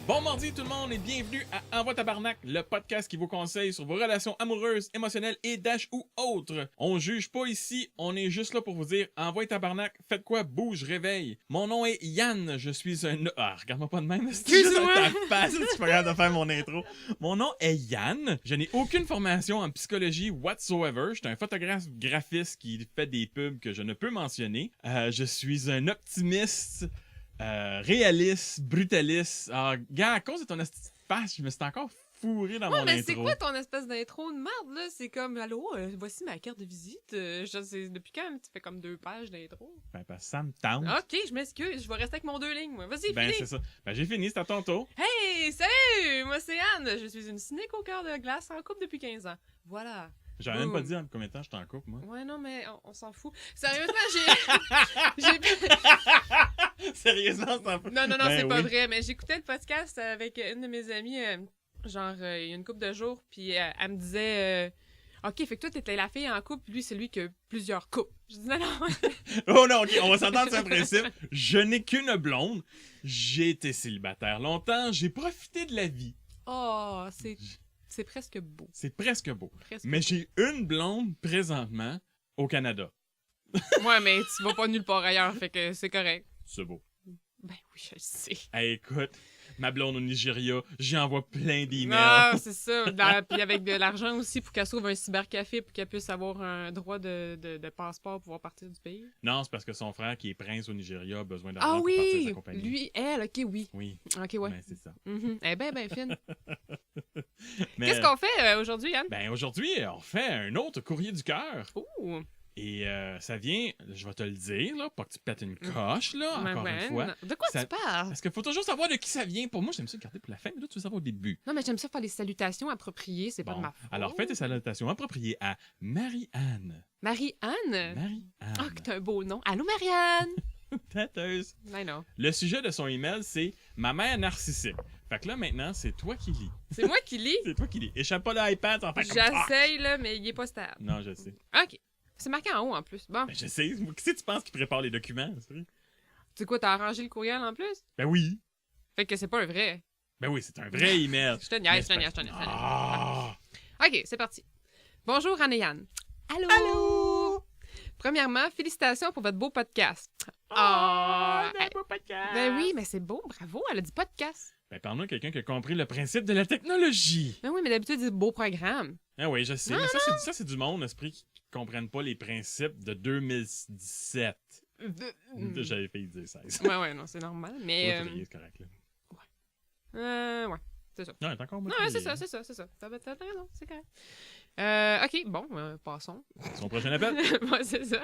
Bon mardi tout le monde et bienvenue à Envoi Tabarnak, le podcast qui vous conseille sur vos relations amoureuses, émotionnelles et dash ou autres. On juge pas ici, on est juste là pour vous dire Envoi Tabarnak, faites quoi, bouge, réveille. Mon nom est Yann, je suis un... Ah, regarde-moi pas de même, c'est juste ta face, tu peux regarder de faire mon intro. Mon nom est Yann, je n'ai aucune formation en psychologie whatsoever, je suis un photographe graphiste qui fait des pubs que je ne peux mentionner. Je suis un optimiste... réaliste, brutaliste. Ah, gars, à cause de ton face, je me suis encore fourré dans mon mais intro. c'est quoi ton espèce d'intro de merde, là? C'est comme, allô, voici ma carte de visite. Je sais, depuis quand tu fais comme 2 pages d'intro? Ben, parce que ça me tente. Ok, je m'excuse, je vais rester avec mon 2 lignes, moi. Vas-y, Ben, finis. c'est ça. Ben, j'ai fini, c'est à ton tour. Hey, salut! Moi, c'est Anne. Je suis une cynique au cœur de glace en couple depuis 15 ans. Voilà. J'avais même pas dit en combien de temps je t'en coupe, moi. Ouais, non, mais on s'en fout. Sérieusement, j'ai... Sérieusement, ça fout. Non, Ben c'est pas oui. vrai, mais j'écoutais le podcast avec une de mes amies, il y a une couple de jours, puis elle me disait... OK, fait que toi, t'étais la fille en couple, puis lui, c'est lui qui a plusieurs couples. Je dis non. Oh non, ok, on va s'entendre sur un principe. Je n'ai qu'une blonde. J'ai été célibataire longtemps. J'ai profité de la vie. Oh, c'est presque beau. C'est presque beau. Presque Mais j'ai une blonde présentement au Canada. Ouais, mais tu vas pas nulle part ailleurs, fait que c'est correct. C'est beau. Ben oui, je le sais. Hey, écoute, ma blonde au Nigeria, j'y envoie plein d'emails. Ah, c'est ça. Puis avec de l'argent aussi pour qu'elle sauve un cybercafé pour qu'elle puisse avoir un droit de passeport pour pouvoir partir du pays. Non, c'est parce que son frère, qui est prince au Nigeria, a besoin d'argent Ah pour partir oui! sa compagnie. Lui, elle, OK, oui. Oui, OK, ouais. ben, c'est ça. Eh ben fine. Mais, Qu'est-ce qu'on fait aujourd'hui, Yann? Ben, aujourd'hui, on fait un autre courrier du cœur. Ouh! Et ça vient, je vais te le dire, là, pas que tu pètes une coche, là, encore une fois. De quoi Ça- tu parles? Parce qu'il faut toujours savoir de qui ça vient. Pour moi, j'aime ça le garder pour la fin, mais là, tu veux savoir au début. Non, mais j'aime ça faire les salutations appropriées, c'est pas de Bon, ma faute. alors fais tes salutations appropriées à Marie-Anne. Marie-Anne? Marie-Anne. Ah, que t'as un beau nom. Allô, Marianne? Têteuse. I know. Le sujet de son email, c'est « Ma mère narcissique ». Fait que là, maintenant, c'est toi qui lis. C'est moi qui lis. C'est toi qui lis. Échappe pas l'iPad, en fait comme ça. J'essaye, là, mais il est pas stable. Non, je sais. OK. C'est marqué en haut, en plus. Bon. Ben, je sais. Qui c'est que tu penses qui prépare les documents? C'est vrai? Tu sais quoi, t'as arrangé le courriel en plus? Ben oui. Fait que c'est pas un vrai. Ben oui, c'est un vrai email. Je te niaise, je te niaise. Ah! OK, c'est parti. Bonjour, Anne et Yann. Allô? Allô? Premièrement, félicitations pour votre beau podcast. Ah! Ah, Un beau podcast! ben oui, mais c'est beau, bravo, elle a dit podcast. Ben, parle-nous de quelqu'un qui a compris le principe de la technologie. Ben oui, mais d'habitude, c'est beau programme. Ah oui, je sais. Mais ça, c'est du monde, esprit, qui comprennent pas les principes de 2017. J'avais failli dire 16. Ouais, non, c'est normal, mais... C'est correct, là. ouais, c'est ça. Non, elle est encore Non, moitié. c'est ça. T'as raison, c'est correct. OK, bon, passons. Son prochain appel. Ouais, c'est ça.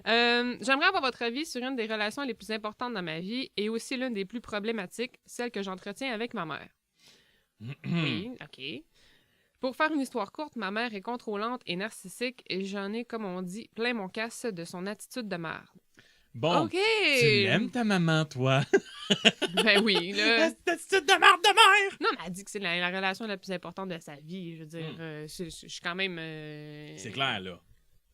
J'aimerais avoir votre avis sur une des relations les plus importantes dans ma vie et aussi l'une des plus problématiques, celle que j'entretiens avec ma mère. Oui, OK. Pour faire une histoire courte, ma mère est contrôlante et narcissique et j'en ai, comme on dit, plein mon casse de son attitude de merde. Bon, OK! tu l'aimes ta maman, toi? Ben oui, là. Cette attitude de merde de mère! Non, mais elle dit que c'est la relation la plus importante de sa vie. Je veux dire, je suis quand même... C'est clair, là.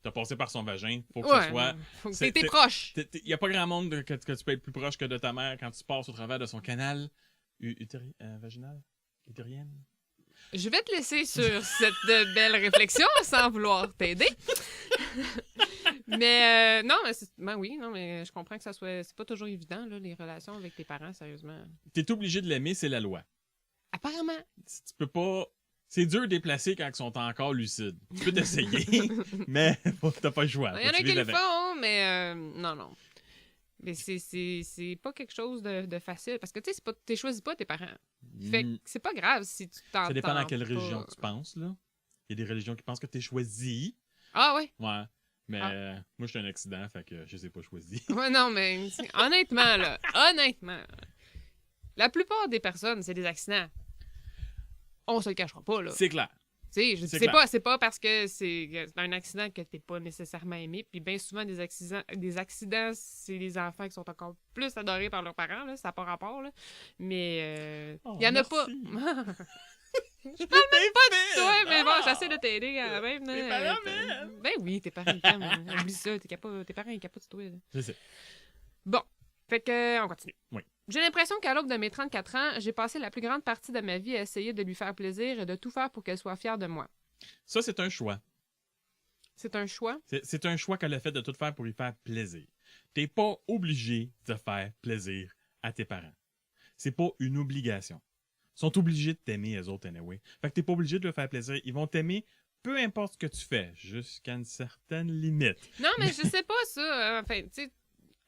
T'as passé par son vagin. Faut que Ouais, ce soit... faut que c'est- t'es c'est- proche. Il n'y a pas grand monde que tu peux être plus proche que de ta mère quand tu passes au travers de son canal vaginal? Utérien? Je vais te laisser sur cette belle réflexion sans vouloir t'aider. Mais non, mais non, mais je comprends que ça soit... C'est pas toujours évident, là, les relations avec tes parents, sérieusement. T'es obligé de l'aimer, c'est la loi. Apparemment. Tu peux pas... C'est dur de déplacer quand ils sont encore lucides. Tu peux t'essayer, mais t'as pas le choix. Il y en a Faut que tu qui le vives avec. font, mais non. Mais c'est pas quelque chose de facile. Parce que, tu sais, t'es choisis pas tes parents. Fait que c'est pas grave si tu t'entends. Ça dépend dans quelle pas. religion tu penses, là. Il y a des religions qui pensent que t'es choisi. Ah ouais? Ouais. Mais Ah. moi, je suis un accident, fait que je les ai pas choisis. Ouais, non, mais honnêtement, la plupart des personnes, c'est des accidents. On se le cachera pas, là. C'est clair. Tu sais, C'est c'est pas parce que c'est un accident que t'es pas nécessairement aimé. Puis bien souvent, des accidents, c'est les enfants qui sont encore plus adorés par leurs parents, là. Ça n'a pas rapport, là. Mais il y en a pas. merci. Je parle même pas de toi, mais bon, j'essaie de t'aider quand même. Tes là. parents m'aiment. Ben oui, tes parents t'aiment. Oublie ça, tes parents ils capotent sur toi. Là. Je sais. Bon, fait que on continue. Oui. J'ai l'impression qu'à l'aube de mes 34 ans, j'ai passé la plus grande partie de ma vie à essayer de lui faire plaisir et de tout faire pour qu'elle soit fière de moi. Ça, c'est un choix. C'est un choix? C'est un choix qu'elle a fait de tout faire pour lui faire plaisir. T'es pas obligé de faire plaisir à tes parents. C'est pas une obligation. Ils sont obligés de t'aimer, eux autres, anyway. Fait que t'es pas obligé de leur faire plaisir. Ils vont t'aimer peu importe ce que tu fais, jusqu'à une certaine limite. Non, mais je sais pas ça. Enfin, tu sais,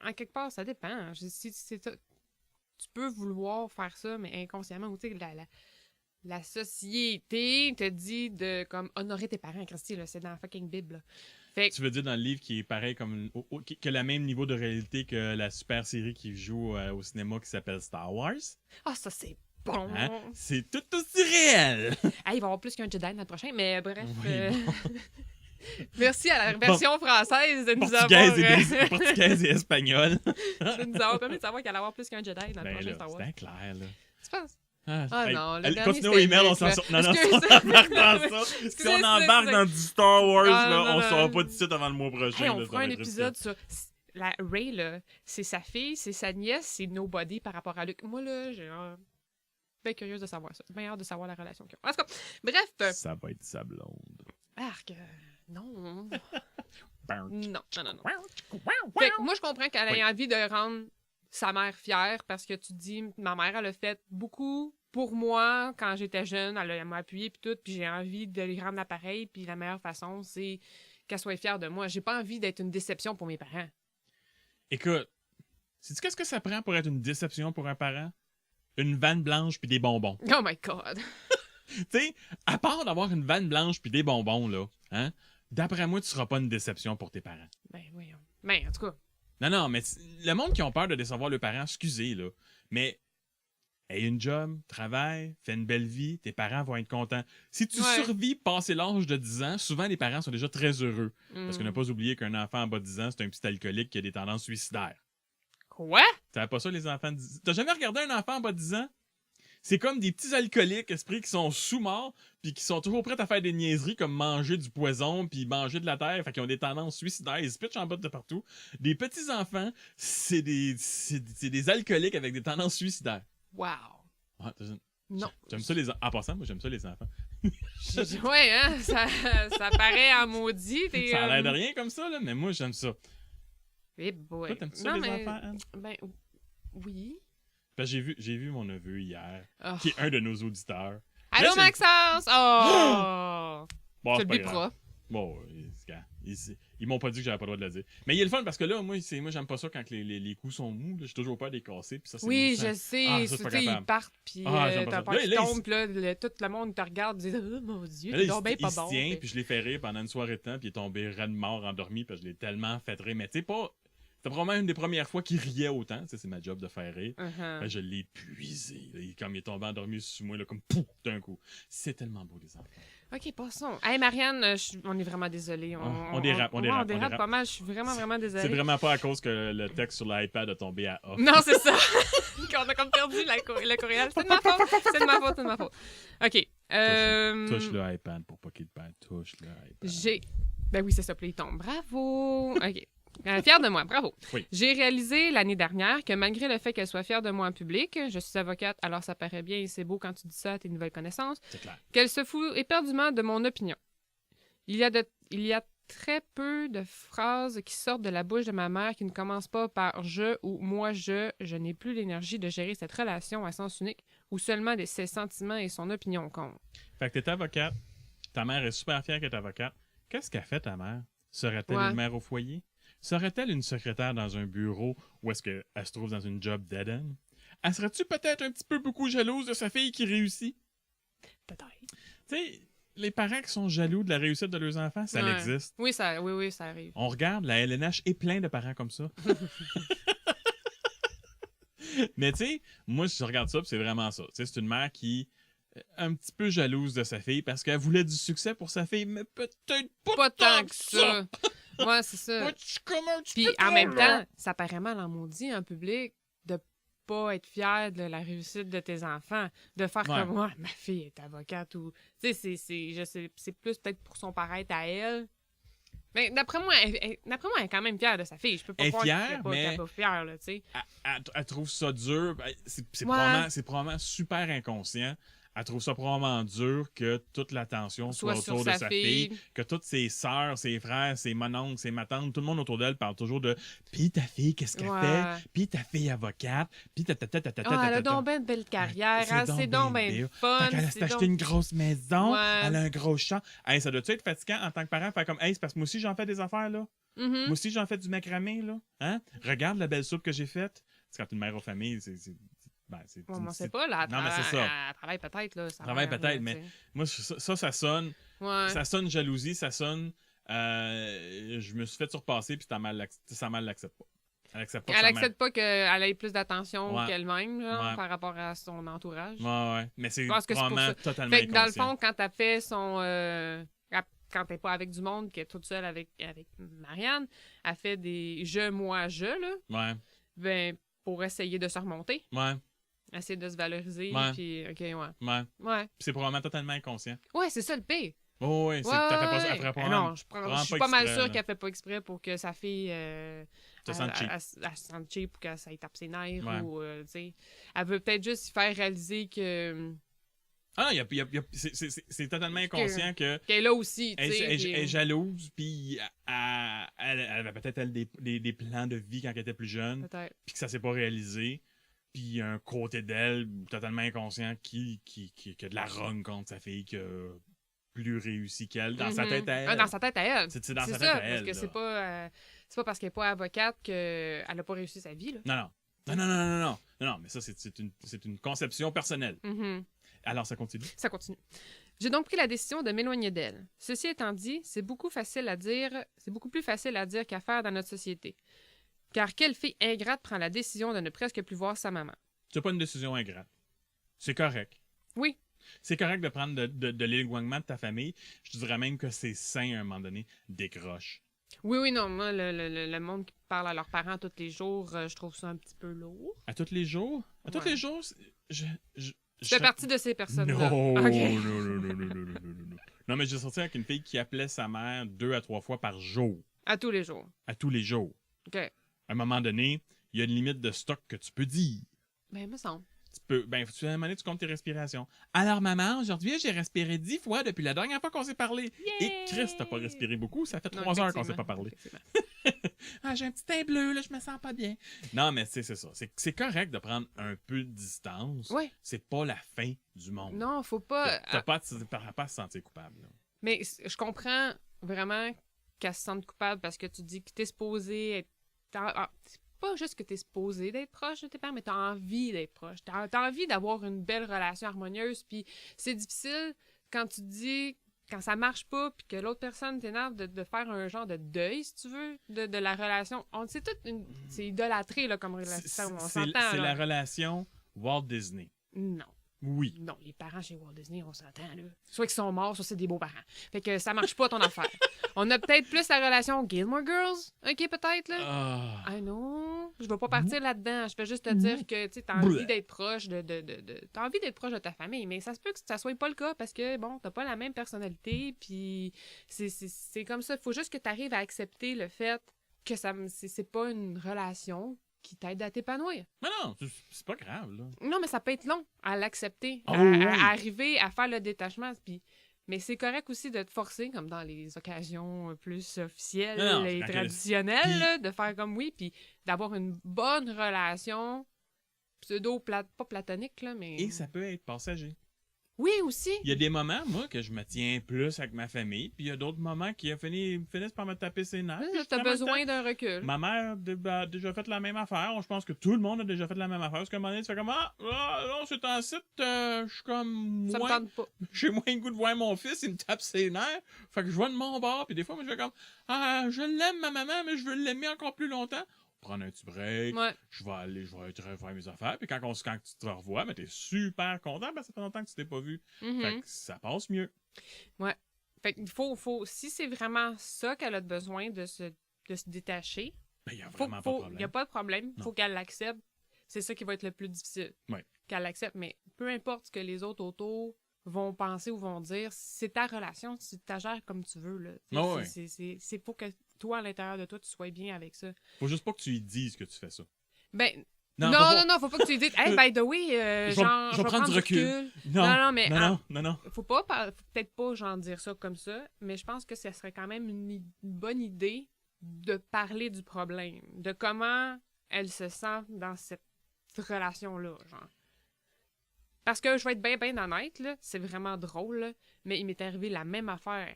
en quelque part, ça dépend. Si tu peux vouloir faire ça, mais inconsciemment, tu sais, la société te dit de comme honorer tes parents, Christy, là, c'est dans la fucking Bible. Là. Fait que... Tu veux dire dans le livre qui est pareil comme qui a le même niveau de réalité que la super série qui joue au cinéma qui s'appelle Star Wars? Ah, ça c'est bon! Hein? C'est tout aussi réel! Ah, il va y avoir plus qu'un Jedi dans le prochain, mais bref. Oui, bon. Merci à la version française de nous Portugaise et espagnole. de nous avoir permis de savoir qu'il allait y avoir plus qu'un Jedi dans le Ben prochain là, Star Wars. c'était clair, là. Tu penses? Ah hey, non, le dernier, continue au c'était email, on Luc, s'en là. sort. Non, si Excuse. on embarque dans ça, si on embarque dans du Star Wars, là, on sort pas d'ici avant le mois prochain. Hey, on là, fera un épisode sur... La Rey, là, c'est sa fille, c'est sa nièce, c'est nobody par rapport à Luke. Moi, là, j'ai bien curieuse de savoir ça. Bien hâte de savoir la relation qu'ils ont. En tout cas, bref. Ça va être sa blonde. Arc, non. Non. Fait que moi, je comprends qu'elle ait envie de rendre sa mère fière parce que tu dis, ma mère, elle a fait beaucoup pour moi quand j'étais jeune. Elle m'a appuyé puis tout, puis j'ai envie de lui rendre l'appareil. Puis la meilleure façon, c'est qu'elle soit fière de moi. J'ai pas envie d'être une déception pour mes parents. Écoute, sais-tu qu'est-ce que ça prend pour être une déception pour un parent? Une vanne blanche puis des bonbons. Oh my God! Tu sais, à part d'avoir une vanne blanche puis des bonbons, là, hein, d'après moi, tu seras pas une déception pour tes parents. Ben voyons. Ben, en tout cas. Non, mais le monde qui ont peur de décevoir leurs parents, excusez, là, mais aie une job, travaille, fais une belle vie, tes parents vont être contents. Si tu survis passé l'âge de 10 ans, souvent les parents sont déjà très heureux. Parce qu'on n'a pas oublié qu'un enfant en bas de 10 ans, c'est un petit alcoolique qui a des tendances suicidaires. Quoi? Tu savais pas ça, les enfants de 10 ans? T'as jamais regardé un enfant en bas de 10 ans? C'est comme des petits alcooliques, esprits, qui sont sous-morts, puis qui sont toujours prêts à faire des niaiseries comme manger du poison, puis manger de la terre, fait qu'ils ont des tendances suicidaires, ils se pitchent en bas de partout. Des petits enfants, c'est des alcooliques avec des tendances suicidaires. Wow! Ah, Non. J'aime ça les enfants. En passant, moi, j'aime ça les enfants. Ouais, hein? Ça paraît en maudit. Ça a l'air de rien comme ça, là, mais moi, j'aime ça. Eh boy. Toi, t'aimes ça, les enfants, Anne? Ben, oui. Parce que j'ai vu mon neveu hier, qui est un de nos auditeurs. Allô, Maxence! Oh! Bon, tu c'est le pas grave. biperas. Bon, ils m'ont pas dit que j'avais pas le droit de le dire. Mais il est le fun parce que là, moi j'aime pas ça quand les coups sont mous. J'ai toujours peur de les casser. Puis ça, Oui, je sais. Ah, ça, Tu sais, ils partent, puis t'as peur qu'ils tombent, puis là, tout le monde te regarde et dit « Oh mon Dieu, t'es donc bien pas bon. » Il se tient, puis je l'ai fait rire pendant une soirée de temps, puis il est tombé raide mort, endormi, parce que je l'ai tellement fait rire. Mais tu sais, pas... C'était probablement une des premières fois qu'il riait autant. C'est ma job de faire rire. Ben, je l'ai épuisé. Là. Comme il est tombé endormi sous moi, là, comme pouf, d'un coup. C'est tellement beau, les enfants. OK, passons. Hey, Marianne, on est vraiment désolé. On dérape. On dérape pas mal. Je suis vraiment désolée. C'est vraiment pas à cause que le texte sur l'iPad a tombé à off. Non, c'est ça. Qu'on a comme perdu le courriel. C'est de ma faute. C'est de ma faute. OK. Touche le iPad pour pas qu'il perde. Touche le iPad. Ben oui, c'est ça. Puis il tombe. Bravo. OK. Fière de moi, bravo. Oui. J'ai réalisé l'année dernière que malgré le fait qu'elle soit fière de moi en public, je suis avocate, alors ça paraît bien et c'est beau quand tu dis ça à tes nouvelles connaissances, c'est clair. Qu'elle se fout éperdument de mon opinion. Il y a très peu de phrases qui sortent de la bouche de ma mère qui ne commencent pas par « je » ou « moi je ». Je n'ai plus l'énergie de gérer cette relation à sens unique où seulement ses sentiments et son opinion comptent. Fait que t'es avocate, ta mère est super fière qu'elle est avocate. Qu'est-ce qu'elle fait, ta mère? Serait-elle une mère au foyer? Serait-elle une secrétaire dans un bureau ou est-ce qu'elle se trouve dans une job dead-end? Elle serait-tu peut-être un petit peu beaucoup jalouse de sa fille qui réussit? Peut-être. Tu sais, les parents qui sont jaloux de la réussite de leurs enfants, ça existe. Oui, ça arrive. On regarde, la LNH est plein de parents comme ça. Mais tu sais, moi, si je regarde ça, c'est vraiment ça. C'est une mère qui est un petit peu jalouse de sa fille parce qu'elle voulait du succès pour sa fille, mais peut-être pas tant que ça. Ouais, c'est ça. Puis en même temps, ça paraît mal en maudit en public de pas être fier de la réussite de tes enfants, de faire Ouais. comme moi, ma fille est avocate ou tu sais c'est plus peut-être pour son paraître à elle. Mais d'après moi, elle est quand même fière de sa fille. Je peux pas Elle est croire fière, qu'elle est pas fière là, tu sais. Elle trouve ça dur. C'est Ouais. probablement super inconscient. Elle trouve ça probablement dur que toute l'attention soit Soit sur autour de sa sa fille. fille, que toutes ses sœurs, ses frères, ses mononcles, ses matantes, tout le monde autour d'elle parle toujours de « Puis ta fille, qu'est-ce qu'elle Ouais. fait? Puis ta fille avocate? Puis ta ta ta ta ta ta Ah, ta elle a ta ta. donc ben une belle carrière, C'est hein, donc c'est ben donc ben bien. fun. Fait qu'elle c'est s'est acheté donc- une grosse maison, Ouais. elle a un gros champ. Hey, ça doit-tu être fatigant en tant que parent? Faire comme « Hey, c'est parce que moi aussi j'en fais des affaires, là. Mhm. Moi aussi j'en fais du macramé, là. Hein? Regarde la belle soupe que j'ai faite. » C'est quand une mère aux familles, c'est Ouais, on sait pas, là. Non, mais c'est ça. Elle travaille peut-être, là. Ça Travaille a l'air, peut-être, là, mais tu sais. moi, ça sonne. Ouais. Ça sonne jalousie, ça sonne. Je me suis fait surpasser, puis sa mère l'accepte pas. Elle accepte pas. que Elle sa mère- accepte pas qu'elle ait plus d'attention Ouais. qu'elle-même, genre, Ouais. par rapport à son entourage. Ouais. Mais c'est Je pense que c'est pour vraiment ça. totalement Fait que dans le inconscient. fond, quand t'as fait son. Quand t'es pas avec du monde, qu'elle est toute seule avec Marianne, elle fait des je, moi, je, là. Ouais. Ben, pour essayer de se remonter, Ouais. essayer de se valoriser, Ouais. puis, ok, ouais. Ouais. Ouais. Puis c'est probablement totalement inconscient. Ouais, c'est ça le pire. Oh, ouais. C'est Ouais, t'as fait pas ça. ouais. Elle ferait Ah probablement- non, je vraiment suis pas pas mal exprès, sûre là. qu'elle fait pas exprès pour que sa fille Se sente cheap. elle se sente cheap ou qu'elle ça lui tape ses nerfs Ouais. ou tu sais, elle veut peut-être juste lui faire réaliser que Ah non, c'est totalement inconscient que. qu'elle est là aussi, tu Elle, sais. elle- puis- elle est jalouse, puis elle avait peut-être elle, des plans de vie quand elle était plus jeune, Peut-être. puis que ça s'est pas réalisé. Puis il y a un côté d'elle totalement inconscient qui a de la rogne contre sa fille, qui a plus réussi qu'elle dans sa Mhm. tête à elle. Ah, dans sa tête à elle. C'est dans sa tête ça, à elle. parce que là. c'est pas parce qu'elle est pas avocate qu'elle a pas réussi sa vie, là. Non, mais ça, c'est une conception personnelle. Mhm. Alors, ça continue. Ça continue. J'ai donc pris la décision de m'éloigner d'elle. Ceci étant dit, c'est beaucoup plus facile à dire qu'à faire dans notre société. Car quelle fille ingrate prend la décision de ne presque plus voir sa maman? C'est pas une décision ingrate. C'est correct. Oui. C'est correct de prendre de l'éloignement de ta famille. Je te dirais même que c'est sain à un moment donné. Décroche. Oui, non, moi, le monde qui parle à leurs parents tous les jours, je trouve ça un petit peu lourd. À tous les jours? À tous Ouais. les jours, je Tu fais partie de ces personnes-là. Non, Ok. non. Non, mais j'ai sorti avec une fille qui appelait sa mère 2 à 3 fois par jour. À tous les jours. À tous les jours. OK. À un moment donné, il y a une limite de stock que tu peux dire. Ben, me semble. À un moment donné, tu comptes tes respirations. Alors, maman, aujourd'hui, j'ai respiré 10 fois depuis la dernière fois qu'on s'est parlé. Et Chris, t'as pas respiré beaucoup. Ça fait 3 heures qu'on s'est pas parlé. Ah, j'ai un petit teint bleu, là, je me sens pas bien. Non, mais c'est ça. C'est correct de prendre un peu de distance. Ouais. C'est pas la fin du monde. Non, faut pas... T'as pas à se sentir coupable. Là. Mais je comprends vraiment qu'elle se sente coupable parce que tu dis que t'es supposé être... c'est pas juste que t'es supposé d'être proche de tes parents, mais t'as envie d'être proche. T'as envie d'avoir une belle relation harmonieuse, puis c'est difficile quand tu dis... Quand ça marche pas, puis que l'autre personne t'énerve de faire un genre de deuil, si tu veux, de la relation. C'est idolâtré, là, comme relation. On s'entend, C'est là. la relation Walt Disney. Non. Oui. Non, les parents chez Walt Disney, on s'entend, là. Soit qu'ils sont morts, soit c'est des beaux parents. Fait que ça marche pas, ton affaire. On a peut-être plus la relation Gilmore Girls, OK, peut-être, là? Ah. Ah non, je vais pas partir là-dedans. Je vais juste te dire que, tu sais, t'as envie d'être proche t'as envie d'être proche de ta famille, mais ça se peut que ça soit pas le cas parce que, bon, t'as pas la même personnalité, puis c'est comme ça. Faut juste que t'arrives à accepter le fait que c'est pas une relation qui t'aide à t'épanouir. Mais non, c'est pas grave, là. Non, mais ça peut être long à l'accepter, Oh, à oui. arriver à faire le détachement. Mais c'est correct aussi de te forcer, comme dans les occasions plus officielles Non, et quand traditionnelles, Puis- là, de faire comme oui, puis d'avoir une bonne relation pas platonique, là, mais... Et ça peut être passager. Oui, aussi. Il y a des moments, moi, que je me tiens plus avec ma famille, puis il y a d'autres moments qui finissent par me taper ses nerfs. puis T'as en même besoin temps, d'un recul. Ma mère a déjà fait la même affaire. Je pense que tout le monde a déjà fait la même affaire. Parce qu'à un moment donné, tu fais comme non, c'est un site, je suis comme. Ça me moins- tente pas. J'ai moins le goût de voir mon fils, il me tape ses nerfs. Fait que je vois de mon bord, puis des fois, moi, je fais comme je l'aime, ma maman, mais je veux l'aimer encore plus longtemps. Prendre un petit break, Ouais. je vais aller faire mes affaires. Puis quand tu te revois, ben, t'es super content, parce que ça fait longtemps que tu t'es pas vu. Mhm. Fait que ça passe mieux. Fait qu'il faut... Si c'est vraiment ça qu'elle a besoin de se détacher, Ben, il y a faut, vraiment pas de problème. y a pas de problème. Non. Faut qu'elle l'accepte. c'est ça qui va être le plus difficile. Ouais. Qu'elle accepte, mais peu importe ce que les autres autour vont penser ou vont dire, c'est ta relation, tu ta gères comme tu veux, là. Oh, ouais. C'est pour que toi, à l'intérieur de toi, tu sois bien avec ça. Faut juste pas que tu lui dises que tu fais ça. Ben, Non, non, faut pas que tu lui dises, hey, by the way, je vais prendre du recul. Non, mais Non. faut peut-être pas genre dire ça comme ça, mais je pense que ça serait quand même une bonne idée de parler du problème, de comment elle se sent dans cette relation-là, genre. Parce que je vais être bien honnête, là, c'est vraiment drôle, là, mais il m'est arrivé la même affaire,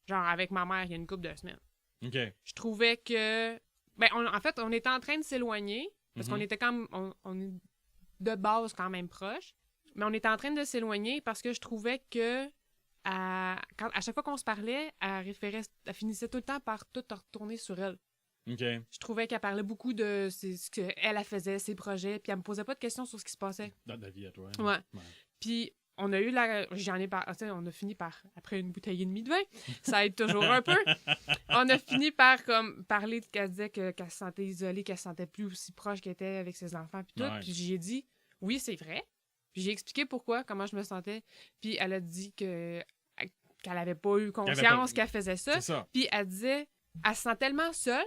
genre avec ma mère il y a une couple de semaines. OK. Je trouvais que... Ben, en fait, on était en train de s'éloigner, parce qu'on était quand même... On est de base quand même proches, mais on était en train de s'éloigner parce que je trouvais que à chaque fois qu'on se parlait, elle finissait tout le temps par tout retourner sur elle. OK. Je trouvais qu'elle parlait beaucoup de ce qu'elle faisait, ses projets, puis elle me posait pas de questions sur ce qui se passait. Dans ta vie à toi. Ouais. Puis on a eu on a fini par, après une bouteille et demie de vin, ça aide toujours un peu, on a fini par comme parler qu'elle disait qu'elle se sentait isolée, qu'elle se sentait plus aussi proche qu'elle était avec ses enfants, puis tout. Ouais. Puis j'ai dit, oui, c'est vrai. Puis j'ai expliqué pourquoi, comment je me sentais. Puis elle a dit qu'elle avait pas eu conscience qu'elle faisait ça. C'est ça. Puis elle disait, elle se sent tellement seule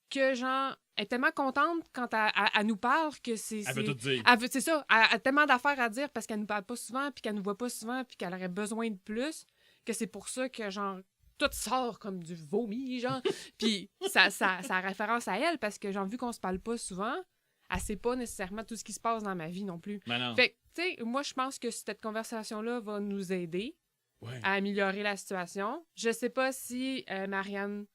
que, genre, elle est tellement contente quand elle nous parle que c'est... Elle veut tout dire. C'est ça. Elle a tellement d'affaires à dire parce qu'elle nous parle pas souvent, puis qu'elle nous voit pas souvent, puis qu'elle aurait besoin de plus, que c'est pour ça que, genre, tout sort comme du vomi, genre. Puis ça a référence à elle parce que, genre, vu qu'on se parle pas souvent, elle sait pas nécessairement tout ce qui se passe dans ma vie non plus. Ben non. Fait que, tu sais, moi, je pense que cette conversation-là va nous aider à améliorer la situation. Je sais pas si Marianne...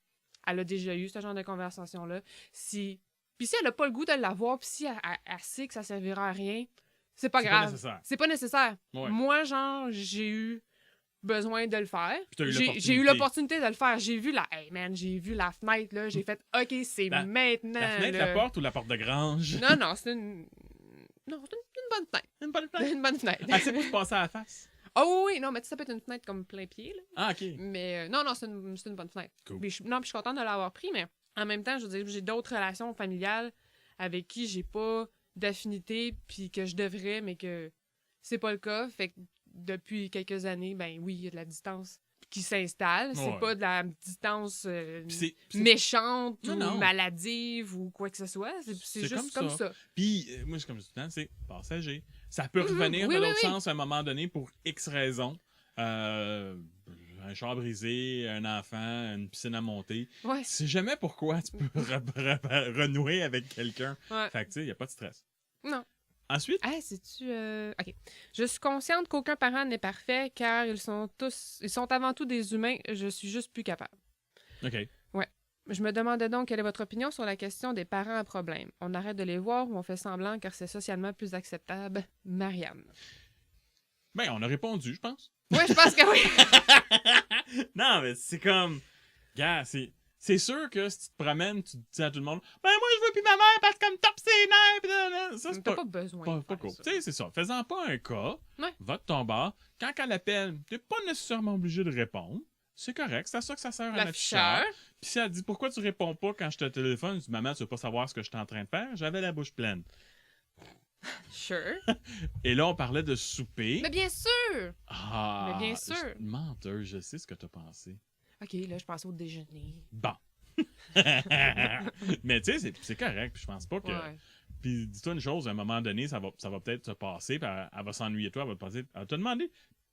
Elle a déjà eu ce genre de conversation-là. Puis si elle n'a pas le goût de l'avoir, puis si elle sait que ça servira à rien, c'est pas grave. C'est pas nécessaire. Ouais. Moi, genre, j'ai eu besoin de le faire. J'ai eu l'opportunité de le faire. J'ai vu j'ai vu la fenêtre, là. J'ai fait, OK, c'est maintenant. La fenêtre, là. la porte ou la porte de grange? Non, c'est une bonne fenêtre. Une bonne fenêtre? Une bonne fenêtre. Ah, c'est pour se passer à la face? Oh oui, non, mais ça peut être une fenêtre comme plein pied, là. Ah, OK. Mais non, c'est une bonne fenêtre. Cool. Puis je suis contente de l'avoir pris, mais en même temps, je veux dire, j'ai d'autres relations familiales avec qui j'ai pas d'affinité, puis que je devrais, mais que c'est pas le cas. Fait que depuis quelques années, ben oui, il y a de la distance qui s'installe. C'est pas de la distance méchante ou maladive ou quoi que ce soit. C'est juste comme ça. Puis, moi, comme je dis tout le temps, c'est passager. Ça peut revenir de l'autre sens à un moment donné pour X raisons. Un char brisé, un enfant, une piscine à monter. Ouais. Tu sais jamais pourquoi tu peux renouer avec quelqu'un. Ouais. Fait que, tu sais, il n'y a pas de stress. Non. Ensuite? C'est-tu... OK. Je suis consciente qu'aucun parent n'est parfait, car ils sont avant tout des humains. Je suis juste plus capable. OK. Ouais. Je me demandais donc quelle est votre opinion sur la question des parents à problème. On arrête de les voir ou on fait semblant car c'est socialement plus acceptable. Marianne. Ben, on a répondu, je pense. Oui, je pense que oui. Non, mais c'est comme... Gars, c'est sûr que si tu te promènes, tu dis à tout le monde « Ben moi, je veux plus ma mère parce qu'elle me tape ses nerfs! » Ça, c'est T'as pas besoin pas cool. Tu sais, c'est ça. Faisant pas un cas, va de ton bar. Quand elle appelle, t'es pas nécessairement obligé de répondre. C'est correct, c'est à ça que ça sert un afficheur. Puis si elle dit « Pourquoi tu réponds pas quand je te téléphone? » Je dis « Maman, tu veux pas savoir ce que je suis en train de faire? » J'avais la bouche pleine. Sure. Et là, on parlait de souper. Mais bien sûr! Ah! Mais bien sûr! Menteur, je sais ce que t'as pensé. OK, là, je pense au déjeuner. Bon. Mais tu sais, c'est correct. Puis je pense pas que... Ouais. Puis dis-toi une chose, à un moment donné, ça va peut-être se passer, puis elle va s'ennuyer de toi, elle va te demander,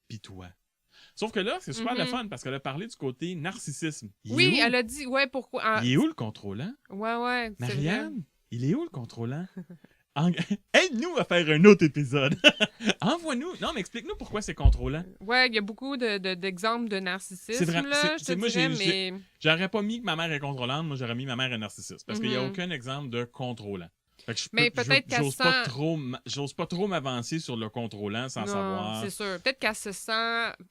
puis toi? Sauf que là, c'est super le fun, parce qu'elle a parlé du côté narcissisme. Oui, elle a dit, pourquoi... Il est où le contrôlant? Ouais, Marianne, il est où le contrôlant? Aide-nous à faire un autre épisode. Envoie-nous. Non, mais explique-nous pourquoi c'est contrôlant. Ouais, il y a beaucoup d'exemples de narcissisme. C'est vrai. Là, mais... J'aurais pas mis que ma mère est contrôlante, moi j'aurais mis ma mère est narcissiste. Parce qu'il n'y a aucun exemple de contrôlant. Fait que j'ose pas trop m'avancer sur le contrôlant sans savoir. C'est sûr. Peut-être qu'elle se sent,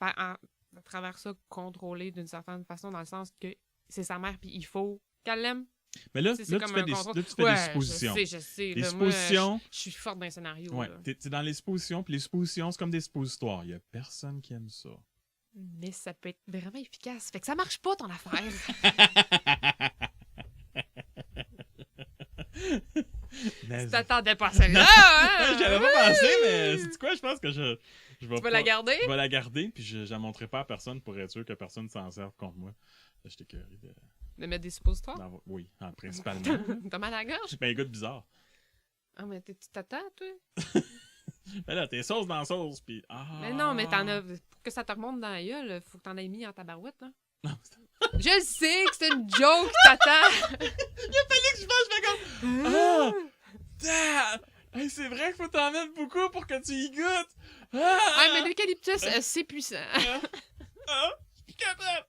à travers ça, contrôlée d'une certaine façon, dans le sens que c'est sa mère, puis il faut qu'elle l'aime. Mais là, tu fais des suppositions. Je sais. Les suppositions... Moi, je suis forte dans les scénarios. Ouais, t'es dans les suppositions, puis les suppositions, c'est comme des suppositoires. Il y a personne qui aime ça. Mais ça peut être vraiment efficace. Fait que ça marche pas, ton affaire. Mais... Tu t'attendais pas à celle-là, hein? J'avais pas pensé, mais c'est quoi? Je pense que je vais Tu vas la garder? Je vais la garder, puis je la montrerai pas à personne pour être sûr que personne s'en serve contre moi. J'étais curieux de... De mettre des suppositoires? Oui, principalement. T'as mal à la gorge? Ben, un gars de bizarre. Ah, mais tu t'attends, toi? Ben là, t'es sauce dans sauce, puis... Ah. Mais non, mais t'en as... Pour que ça te remonte dans la gueule, faut que t'en aies mis en tabarouette, hein? Non, Je sais que c'est une joke qui t'attend! il a fallu que je fasse, je fais comme... Ah! Damn! Hey, c'est vrai qu'il faut t'en mettre beaucoup pour que tu y goûtes! Ah! Ah, mais l'eucalyptus, c'est puissant. Je suis capable!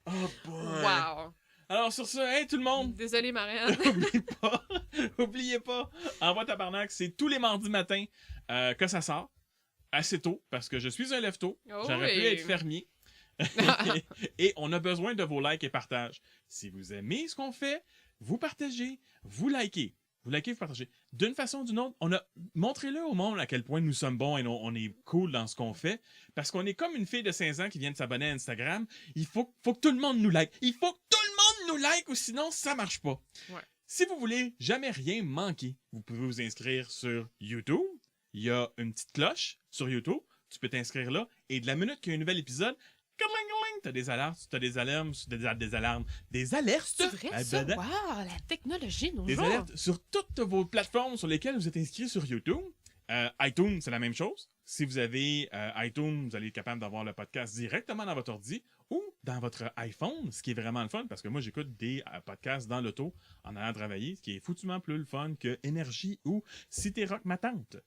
Oh boy! Wow! Alors sur ça, hey tout le monde! Désolée, Marianne. Oubliez pas, Envoi Tabarnak, c'est tous les mardis matins que ça sort. Assez tôt, parce que je suis un lève-tôt. Oh J'aurais pu oui. être fermier. Et on a besoin de vos likes et partages. Si vous aimez ce qu'on fait, vous partagez, vous likez. Vous likez, vous partagez. D'une façon ou d'une autre, montrez-le au monde à quel point nous sommes bons et on est cool dans ce qu'on fait. Parce qu'on est comme une fille de 15 ans qui vient de s'abonner à Instagram. Il faut que tout le monde nous like. Il faut que tout le monde nous like ou sinon ça marche pas. Ouais. Si vous voulez jamais rien manquer, vous pouvez vous inscrire sur YouTube. Il y a une petite cloche sur YouTube. Tu peux t'inscrire là. Et de la minute qu'il y a un nouvel épisode, t'as des alertes, des alarmes, des alertes. C'est vrai, ça? Wow, la technologie, nos Des jours. alertes sur toutes vos plateformes sur lesquelles vous êtes inscrits sur YouTube. iTunes, c'est la même chose. Si vous avez iTunes, vous allez être capable d'avoir le podcast directement dans votre ordi ou dans votre iPhone, ce qui est vraiment le fun, parce que moi, j'écoute des podcasts dans l'auto en allant travailler, ce qui est foutument plus le fun que Énergie ou Cité Rock Ma Tante.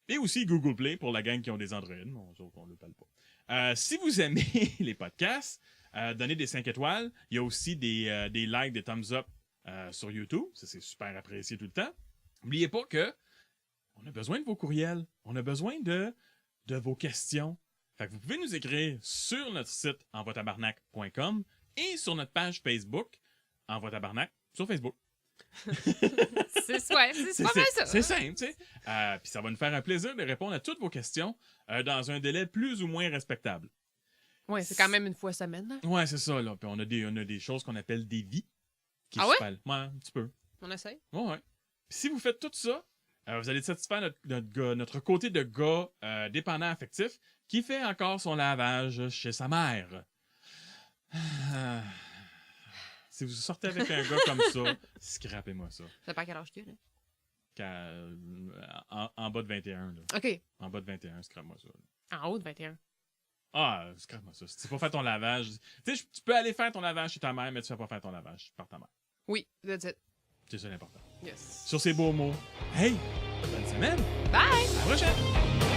Et aussi Google Play pour la gang qui ont des Android. On ne le parle pas. Si vous aimez les podcasts, donnez des 5 étoiles. Il y a aussi des likes, des thumbs up sur YouTube. Ça, c'est super apprécié tout le temps. N'oubliez pas que on a besoin de vos courriels. On a besoin de vos questions. Fait que vous pouvez nous écrire sur notre site envoitabarnak.com et sur notre page Facebook Envoi Tabarnak sur Facebook. C'est pas mal ça. C'est simple, tu sais. Puis ça va nous faire un plaisir de répondre à toutes vos questions dans un délai plus ou moins respectable. Ouais, c'est quand même une fois semaine. Hein? Ouais, c'est ça, là. Puis on a des choses qu'on appelle des vies. Ah ouais? Ouais, un petit peu. On essaye? Ouais. Puis si vous faites tout ça, vous allez satisfaire notre côté de gars dépendant affectif qui fait encore son lavage chez sa mère. Si vous sortez avec un gars comme ça, scrapez-moi ça. Ça pas quel âge tu as, là? En bas de 21, là. OK. En bas de 21, scrape-moi ça. En haut de 21. Ah, scrape-moi ça. Si tu vas faire ton lavage... Tu sais, tu peux aller faire ton lavage chez ta mère, mais tu vas pas faire ton lavage par ta mère. Oui, that's it. C'est ça l'important. Yes. Sur ces beaux mots, hey, bonne semaine! Bye! À la prochaine!